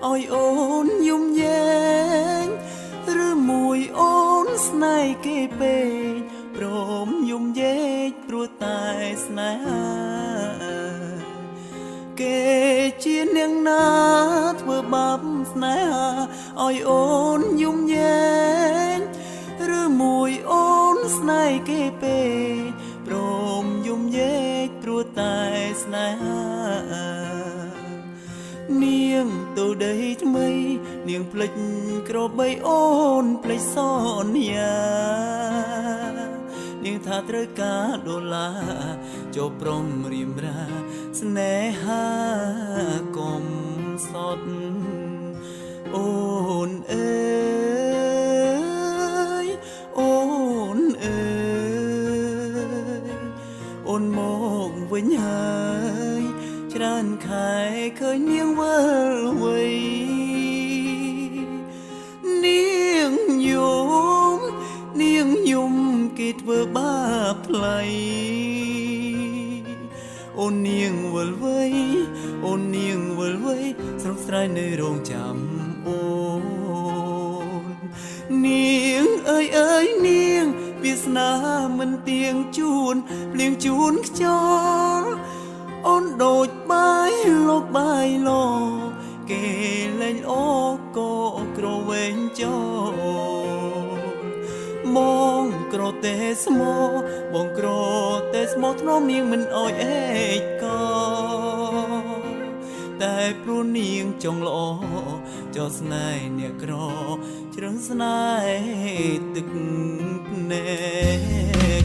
ឲ្យអូនយំយែងឬមួយអូនស្នេហ៍គេពេកព្រមយំយែកព្រោះតែស្នេហាគេជានាងណាធ្វើបាបស្នេហាឲ្យអូនយំយែងឬមួយអូនស្នេហ៍គេពេកព្រមយំយែកព្រោះតែស្នេហានាងទៅដីថ្មីនាងភ្លេចក្របីអូនភ្លេចសន្យានាងថាត្រូវការដុល្លារចូលព្រមរៀមរាស្នេហាកុំសត់អូនអើយអូនអើយអូនមកវិញហើយច្រើនខែឃើញនាងវិលវ័យនាងយំគេធ្វើបាបថ្លៃអូននាងវិលវ័យអូននាងវិលវ័យស្រស់ស្រាយនៅរោងចាំអូននាងអើយនាងវាសនាមិនទៀងជួនភ្លៀងជួនខ្យល់អូនដូចបាយលោកបាយលោកគេលែងអូក៏ក្រវែងចោបងក្រទេស្មោបងក្រទេស្មោធ្នមនាងមិនអោយអេកក៏តែព្រោះនាងចង់ល្អចោស្នេហ៍អ្នកក្រជ្រឹងស្នេហ៍ទឹកភ្នែក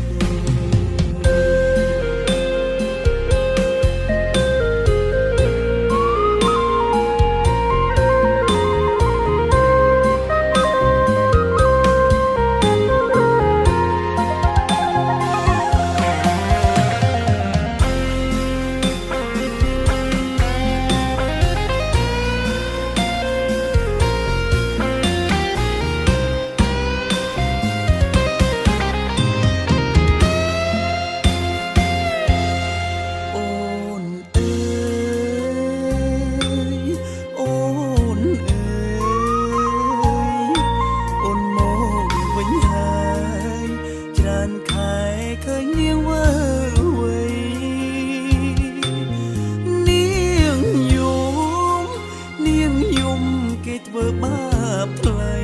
ធ្វើបាបថ្លៃ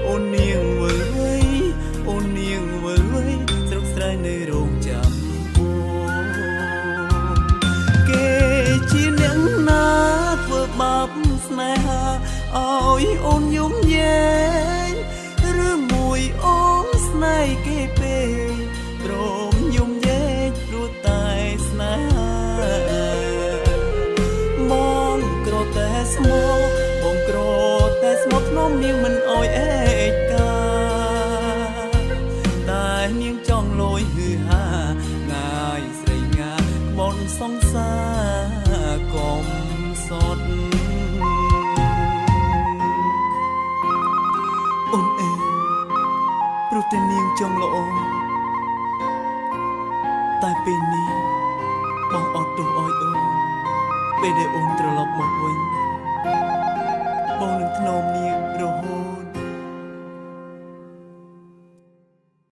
អូននាងវិលវ័យអូននាងវិលវ័យស្រស់ស្រាយនៅរោងចាំអូនគេជាអ្នកណាធ្វើបាបស្នេហាឲ្យអូនយំយែងឬមួយអូនស្នេហ៍គេពេកព្រមយំយែកព្រោះតែស្នេហាតែស្មោបងក្រតែស្មោធ្នមនាងមិនអោយអេកកាតែនាងចង់លយហឺហាងាយស្រីងាបនសង្សារកុំសត់អូនអើព្រោះតែនាងចង់ល្អតែពេលនេះបងអត់ទោសឲ្យអូនពេលដែលអូនត្រឡប់មកវិញបងនឹងថ្នមនាងរហូ